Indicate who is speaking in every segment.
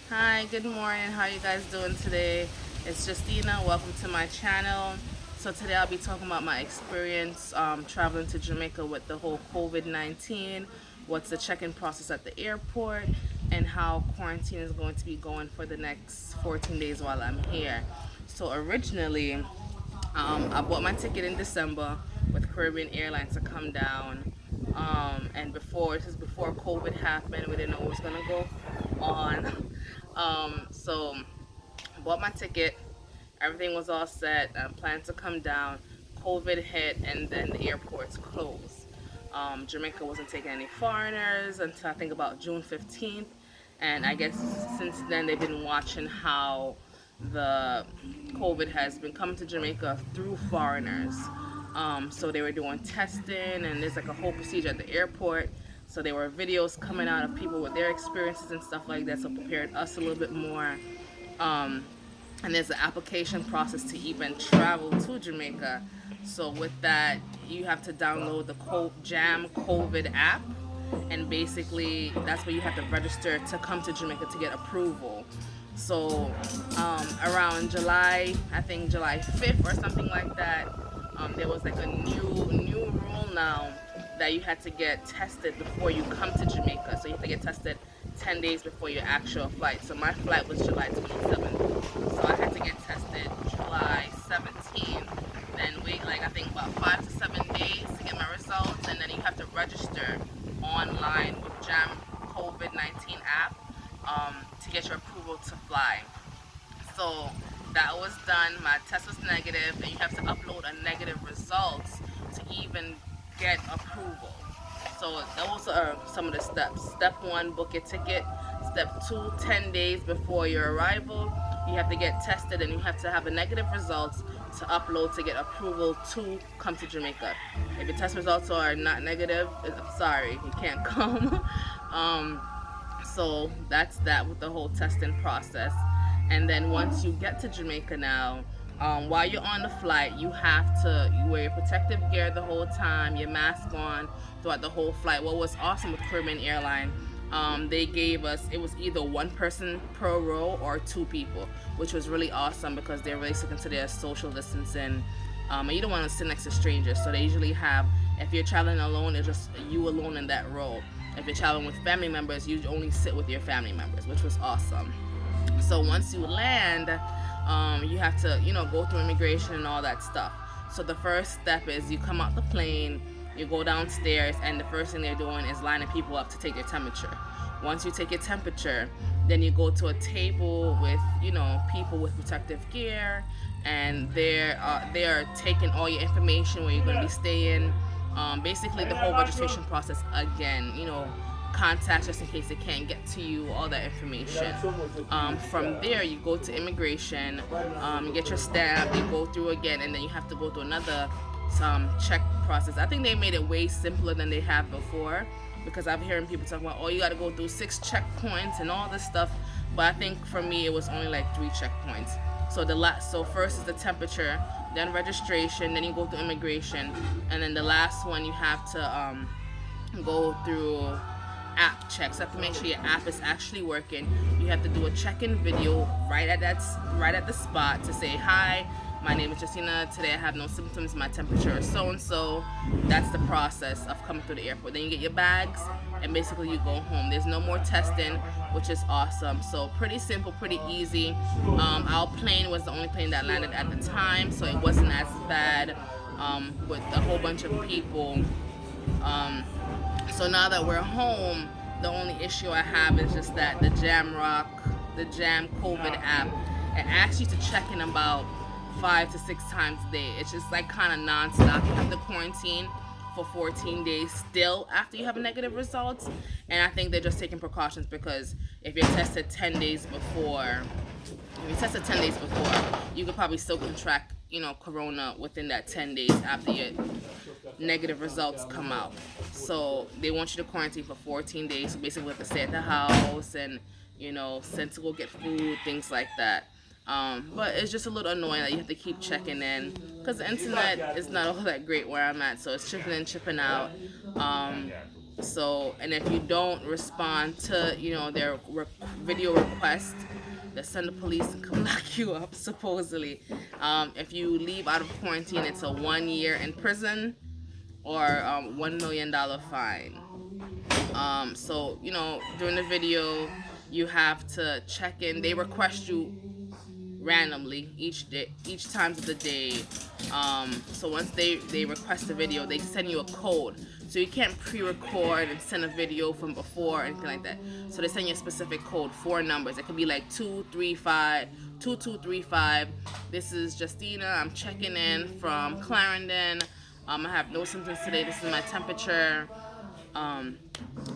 Speaker 1: Hi, good morning. How you guys doing today? It's Justina. Welcome to my channel. So today I'll be talking about my experience traveling to Jamaica with the whole COVID-19, what's the check-in process at the airport, and how quarantine is going to be going for the next 14 days while I'm here. So originally, I bought my ticket in December with Caribbean Airlines to come down. And this is before COVID happened. We didn't know what was gonna go on. So bought my ticket. Everything was all set. I planned to come down. COVID hit, and then the airports closed. Jamaica wasn't taking any foreigners until I think about June 15th. And I guess since then they've been watching how the COVID has been coming to Jamaica through foreigners. So they were doing testing, and there's like a whole procedure at the airport. So there were videos coming out of people with their experiences and stuff like that. So prepared us a little bit more. Um, and there's an application process to even travel to Jamaica. So with that, you have to download the Jam COVID app, and basically that's where you have to register to come to Jamaica to get approval. So around July, I think July 5th or something like that, there was like a new rule now that you had to get tested before you come to Jamaica. So you have to get tested 10 days before your actual flight. So my flight was July 27th. So I had to get tested July 17th, then wait like I think about 5 to 7 days to get my results, and then you have to register online with Jam COVID-19 app to get your approval to fly. So that was done. My test was negative, and you have to upload a negative results to even get approval. So those are some of the steps. Step one, book your ticket. Step two, 10 days before your arrival, you have to get tested, and you have to have a negative results to upload to get approval to come to Jamaica. If your test results are not negative, I'm sorry, you can't come. um, so that's that with the whole testing process. And then once you get to Jamaica now, while you're on the flight, you have to you wear your protective gear the whole time, your mask on throughout the whole flight. What was awesome with Caribbean Airline, they gave us, it was either one person per row or two people, which was really awesome because they're really sticking to their social distancing. And you don't want to sit next to strangers, so they usually have, if you're traveling alone, it's just you alone in that row. If you're traveling with family members, you only sit with your family members, which was awesome. So once you land, you have to, go through immigration and all that stuff. So the first step is you come out the plane, you go downstairs, and the first thing they're doing is lining people up to take their temperature. Once you take your temperature, then you go to a table with, people with protective gear, and they're taking all your information, where you're going to be staying. Basically, the whole registration process again. Contact just in case they can't get to you, all that information. From there, you go to immigration, you get your stamp, you go through again, and then you have to go through another check process. I think they made it way simpler than they have before, because I'm hearing people talk about, oh, you got to go through 6 checkpoints and all this stuff. But I think for me, it was only like 3 checkpoints. So first is the temperature, then registration, then you go through immigration, and then the last one you have to go through app checks. You have to make sure your app is actually working. You have to do a check-in video right at the spot to say, hi, my name is Justina. Today I have no symptoms. My temperature is so and so. That's the process of coming through the airport. Then you get your bags, and basically you go home. There's no more testing, which is awesome. So pretty simple, pretty easy. Our plane was the only plane that landed at the time, so it wasn't as bad with a whole bunch of people. So now that we're home, the only issue I have is just that the Jam COVID app, it asks you to check in about 5 to 6 times a day. It's just like kind of nonstop. You have to quarantine for 14 days still after you have negative results. And I think they're just taking precautions, because if you're tested 10 days before, you could probably still contract, corona within that 10 days after your negative results come out. So they want you to quarantine for 14 days. So basically, you have to stay at the house and, send to go get food, things like that. But it's just a little annoying that you have to keep checking in, because the internet is not all that great where I'm at. So it's chipping in, chipping out. Um, So, and if you don't respond to, their video request, they send the police and come lock you up, supposedly. If you leave out of quarantine, it's a 1 year in prison or $1 million fine. So, during the video, you have to check in. They request you randomly each day, each time of the day. So once they request a video, they send you a code. So you can't pre-record and send a video from before or anything like that. So they send you a specific code, 4 numbers. It could be like 2235. This is Justina. I'm checking in from Clarendon. I have no symptoms today. This is my temperature.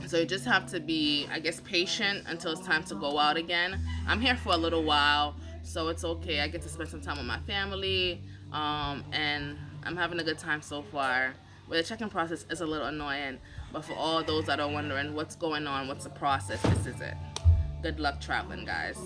Speaker 1: So you just have to be, I guess, patient until it's time to go out again. I'm here for a little while, so it's okay. I get to spend some time with my family, and I'm having a good time so far. But the check-in process is a little annoying. But for all those that are wondering what's going on, what's the process, this is it. Good luck traveling, guys.